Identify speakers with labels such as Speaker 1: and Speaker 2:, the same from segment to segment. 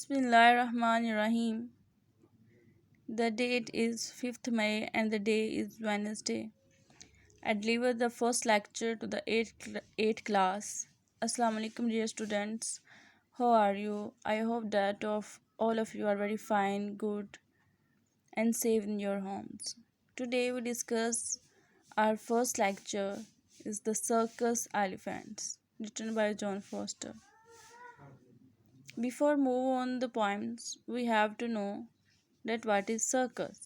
Speaker 1: Bismillahirrahmanirrahim. The date is 5th May and the day is Wednesday. I deliver the first lecture to the 8th class. Assalamu alaikum dear students. How are you? I hope that all of you are very fine, good and safe in your homes. Today we discuss our first lecture is The Circus Elephants, written by John Foster. Before move on the poems, we have to know that what is circus.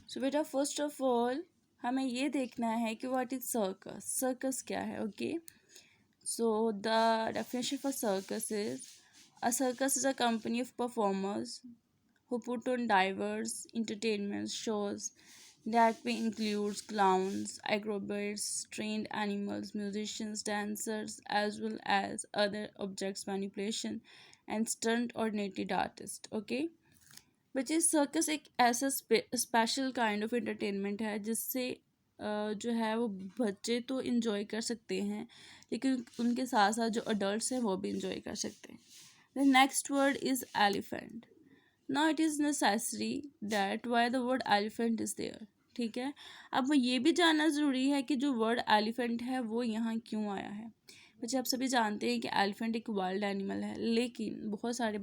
Speaker 1: So बेटा first of all हमें ये देखना है कि what is circus. Circus क्या है? Okay, so the definition for circus is a circus is a company of performers who put on diverse entertainment shows that may include clowns, acrobats, trained animals, musicians, dancers, as well as other objects manipulation and stunt or naked artists. Okay, बच्चे circus एक ऐसा special kind of entertainment है जिससे जो है वो बच्चे तो इन्जॉय कर सकते हैं, लेकिन उनके साथ साथ जो अडल्ट्स हैं वो भी इन्जॉय कर सकते हैं. The next word is elephant. Now it is necessary that why the word elephant is there. ठीक है, अब ये भी जानना ज़रूरी है कि जो वर्ड एलिफेंट है वो यहाँ क्यों आया है. बच्चे आप सभी जानते हैं कि एलिफेंट एक वाइल्ड एनिमल है, लेकिन बहुत सारे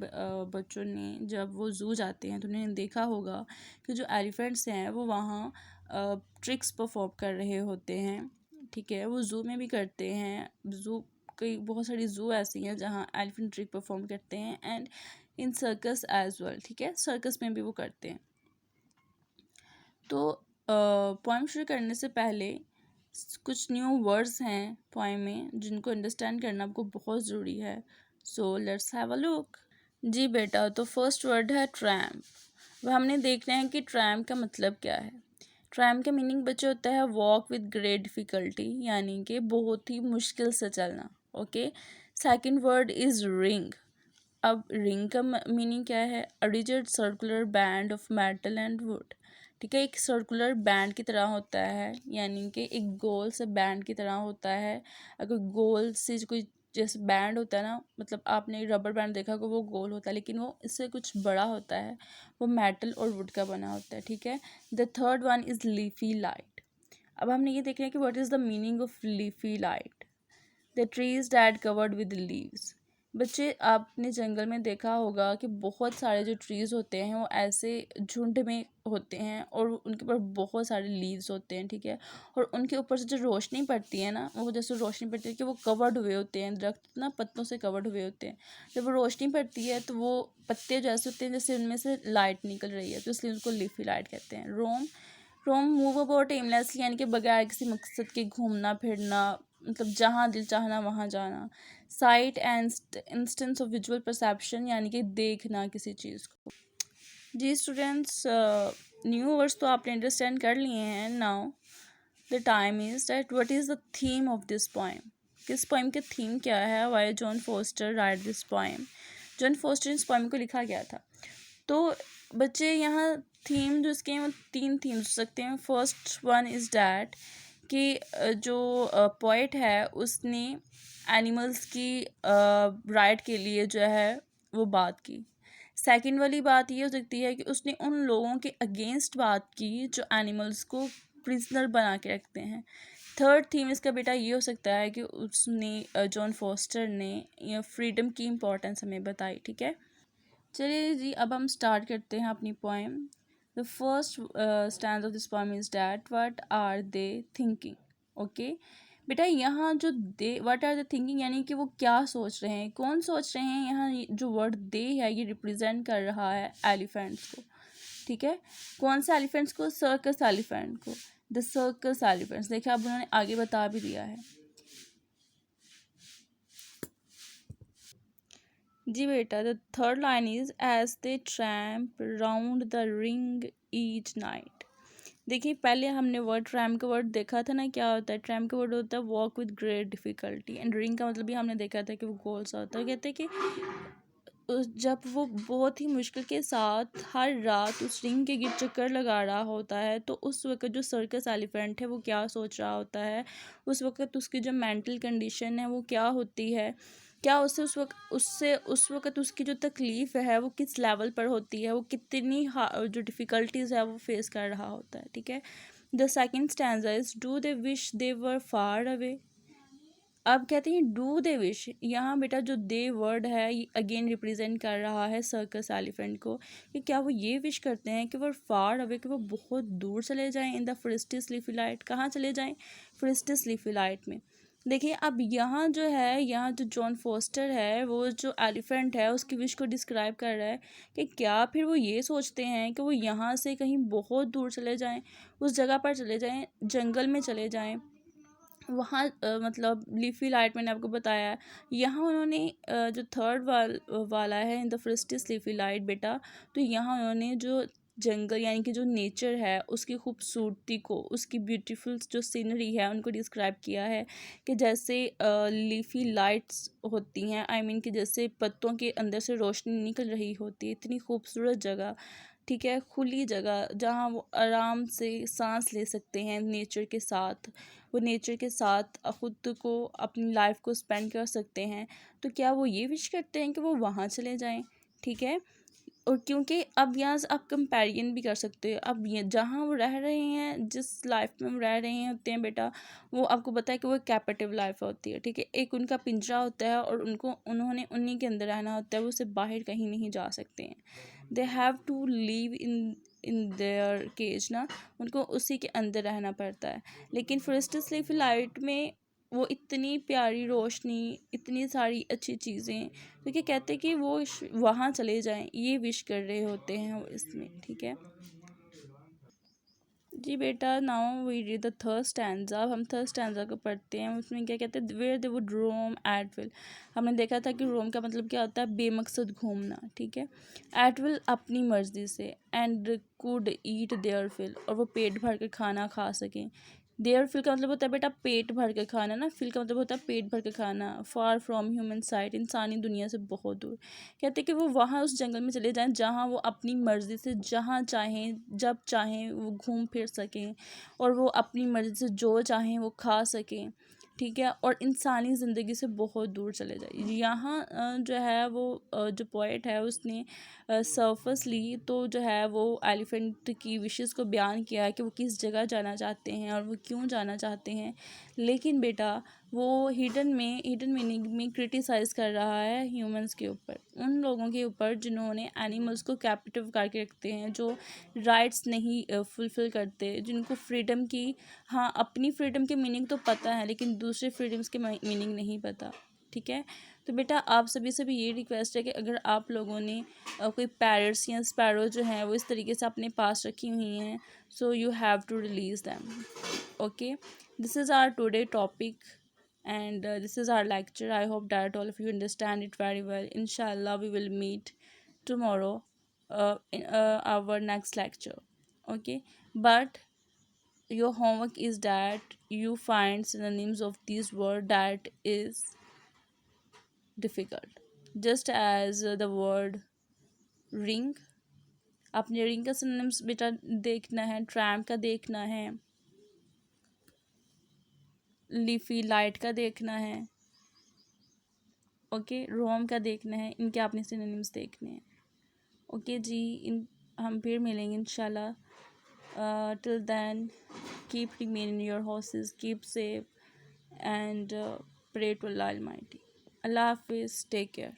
Speaker 1: बच्चों ने जब वो जू जाते हैं तो उन्होंने देखा होगा कि जो एलिफेंट्स हैं वो वहाँ ट्रिक्स परफॉर्म कर रहे होते हैं. ठीक है, वो जू में भी करते हैं. जू कई बहुत सारी जू ऐसी हैं जहाँ एलिफेंट ट्रिक परफॉर्म करते हैं and in circus as well. ठीक है, सर्कस में भी वो करते हैं. तो पोएम शुरू करने से पहले कुछ न्यू वर्ड्स हैं पोएम में जिनको अंडरस्टैंड करना आपको बहुत ज़रूरी है. So let's have a look. जी बेटा, तो फर्स्ट वर्ड है ट्रैम्प. वह हमने देखना है कि ट्रैम्प का मतलब क्या है. ट्रैम्प का मीनिंग बच्चे होता है वॉक विद ग्रेट डिफ़िकल्टी, यानी कि बहुत ही मुश्किल से चलना. Okay, second word is ring. अब रिंग का मीनिंग क्या है? A rigid circular band of metal and would. ठीक है, एक सर्कुलर बैंड की तरह होता है, यानी कि एक गोल से बैंड की तरह होता है. अगर गोल से कोई जैसे बैंड होता है ना, मतलब आपने रबर बैंड देखा होगा, वो गोल होता है लेकिन वो इससे कुछ बड़ा होता है, वो मेटल और वुड का बना होता है. ठीक है, the third one is leafy light. अब हमने ये देखना है कि what is the meaning of leafy light. The trees that covered with leaves. बच्चे आपने जंगल में देखा होगा कि बहुत सारे जो ट्रीज़ होते हैं वो ऐसे झुंड में होते हैं और उनके ऊपर बहुत सारे लीव्स होते हैं. ठीक है, और उनके ऊपर से जो रोशनी पड़ती है ना, वो जैसे रोशनी पड़ती है कि वो कवर्ड हुए होते हैं, दरख्त ना पत्तों से कवर्ड हुए होते हैं. जब वो रोशनी पड़ती है तो वो पत्ते जैसे होते हैं जैसे उनमें से लाइट निकल रही है, तो इसलिए उनको लीफी लाइट कहते हैं. रोम रोम मूव अबाउट एमलेसली, यानी कि बगैर किसी मकसद के घूमना फिरना, मतलब जहाँ दिल चाहना वहाँ जाना. Site and instance of visual perception, यानी कि देखना किसी चीज़ को. जी स्टूडेंट्स, न्यू वर्ड्स तो आपने अंडरस्टैंड कर लिए हैं. Now the time is that what is the theme of this poem. किस पोएम के थीम क्या है? Why John Foster write this poem. John Foster इस पोएम को लिखा गया था. तो बच्चे यहाँ थीम जो इसके हैं वो 3 थीम्स हो सकते हैं. फर्स्ट वन इज़ डैट कि जो पोइट है उसने एनिमल्स की राइट के लिए जो है वो बात की. सेकंड वाली बात ये हो सकती है कि उसने उन लोगों के अगेंस्ट बात की जो एनिमल्स को प्रिजनर बना के रखते हैं. थर्ड थीम इसका बेटा ये हो सकता है कि उसने जॉन फोस्टर ने फ्रीडम की इम्पोर्टेंस हमें बताई. ठीक है, चलिए जी, अब हम स्टार्ट करते हैं अपनी poem. The first stand of this poem is that what are they thinking. Okay बेटा, यहाँ जो they what are they thinking यानी कि वो क्या सोच रहे हैं, कौन सोच रहे हैं. यहाँ जो वर्ड दे है ये रिप्रेजेंट कर रहा है एलिफेंट्स को. ठीक है, कौन सा एलिफेंट्स को? सर्कस एलिफेंट को. The circus elephants. देखिए अब उन्होंने आगे बता भी दिया है. जी बेटा, the third line is as they tramp round the ring each night. देखिए पहले हमने वर्ड ट्रैम्प का वर्ड देखा था ना, क्या होता है? ट्रैम्प का वर्ड होता है walk with great difficulty, and ring का मतलब भी हमने देखा था कि वो गोल सा होता है. कहते हैं कि जब वो बहुत ही मुश्किल के साथ हर रात उस रिंग के गिर चक्कर लगा रहा होता है, तो उस वक्त जो सर्कस एलिफेंट है वो क्या सोच रहा होता है, उस वक्त उसकी जो मेंटल कंडीशन है वो क्या होती है. क्या उससे उस वक्त उसकी जो तकलीफ़ है वो किस लेवल पर होती है, वो कितनी जो डिफ़िकल्टीज़ है वो फेस कर रहा होता है, ठीक है। The second stanza is do they wish they were far away. अब कहते हैं डू दे विश, यहाँ बेटा जो दे वर्ड है ये अगेन रिप्रेजेंट कर रहा है सर्कस एलिफेंट को, कि क्या वो ये विश करते हैं कि वो फार अवे, कि वो बहुत दूर चले जाएं इन द फ्रिस्टिस लीफी लाइट। कहाँ चले जाएं? फ्रिस्टिस लीफी लाइट में। देखिए अब यहाँ जो है, यहाँ जो जॉन फोस्टर है वो जो एलिफेंट है उसकी विश को डिस्क्राइब कर रहा है कि क्या फिर वो ये सोचते हैं कि वो यहाँ से कहीं बहुत दूर चले जाएं, उस जगह पर चले जाएं, जंगल में चले जाएं, वहाँ मतलब लीफी लाइट मैंने आपको बताया। यहाँ उन्होंने जो थर्ड वाला है इन द फ्रिस्टिस लीफी लाइट बेटा, तो यहाँ उन्होंने जो जंगल यानी कि जो नेचर है उसकी खूबसूरती को, उसकी ब्यूटीफुल जो सीनरी है उनको डिस्क्राइब किया है कि जैसे लीफी लाइट्स होती हैं, आई मीन कि जैसे पत्तों के अंदर से रोशनी निकल रही होती है, इतनी खूबसूरत जगह, ठीक है, खुली जगह जहाँ वो आराम से सांस ले सकते हैं नेचर के साथ, वो नेचर के साथ खुद को अपनी लाइफ को स्पेंड कर सकते हैं। तो क्या वो ये विश करते हैं कि वो वहाँ चले जाएं, ठीक है। और क्योंकि अब यहाँ से आप कंपैरिजन भी कर सकते हो, अब ये जहाँ वो रह रहे हैं, जिस लाइफ में वो रह रहे हैं होते हैं बेटा, वो आपको पता है कि वो कैपेटिव लाइफ होती है, ठीक है। एक उनका पिंजरा होता है और उन्होंने उन्हीं के अंदर रहना होता है, वो उससे बाहर कहीं नहीं जा सकते हैं। They have to live in their cage ना, उनको उसी के अंदर रहना पड़ता है। लेकिन फॉरेस्टस लीफ लाइट में वो इतनी प्यारी रोशनी, इतनी सारी अच्छी चीज़ें, तो क्या कहते हैं कि वो वहाँ चले जाएं, ये विश कर रहे होते हैं वो इसमें, ठीक है जी बेटा। Now we read the third stanza. अब हम थर्ड स्टैंजा को पढ़ते हैं। उसमें क्या कहते हैं, where they would roam at will. हमने देखा था कि रोम का मतलब क्या होता है, बेमकसद घूमना, ठीक है। एट विल अपनी मर्जी से, and could eat their fill, और वो पेट भर कर खाना खा सकें। देयर फिल का मतलब होता है बेटा पेट भर कर खाना ना, फिल का मतलब होता है पेट भर कर खाना। फार फ्रॉम ह्यूमन साइट, इंसानी दुनिया से बहुत दूर। कहते हैं कि वो वहाँ उस जंगल में चले जाएं जहाँ वो अपनी मर्ज़ी से जहाँ चाहें जब चाहें वो घूम फिर सकें, और वो अपनी मर्ज़ी से जो चाहें वो खा सकें, ठीक है, और इंसानी ज़िंदगी से बहुत दूर चले जाए। यहाँ जो है वो जो पोएट है उसने सरफसली तो जो है वो एलिफेंट की विशेस को बयान किया है कि वो किस जगह जाना चाहते हैं और वो क्यों जाना चाहते हैं। लेकिन बेटा वो हिडन मीनिंग में क्रिटिसाइज़ कर रहा है ह्यूमंस के ऊपर, उन लोगों के ऊपर जिन्होंने एनिमल्स को कैप्टिव करके रखते हैं, जो राइट्स नहीं फुलफ़िल करते, जिनको फ्रीडम की, हाँ अपनी फ्रीडम के मीनिंग तो पता है लेकिन दूसरे फ्रीडम्स के मीनिंग नहीं पता, ठीक है। तो बेटा आप सभी से भी ये रिक्वेस्ट है कि अगर आप लोगों ने कोई पैरट्स या स्पैरो जो हैं वो इस तरीके से अपने पास रखी हुई हैं, so you have to release them, okay. This is our today topic, and this is our lecture. I hope that all of you understand it very well. Inshallah we will meet tomorrow in our next lecture, okay. But your homework is that you find synonyms of these word that is difficult, just as the word ring। अपने ring का synonyms बेटा देखना है, tram का देखना है, leafy light का देखना है, ओके, रोम का देखना है, इनके आपने सिनोनिम्स देखने हैं, ओके जी। इन हम फिर मिलेंगे इंशाल्लाह। Till then keep remain in your houses, keep safe, and pray to Allah almighty. Allah हाफिज़, टेक केयर।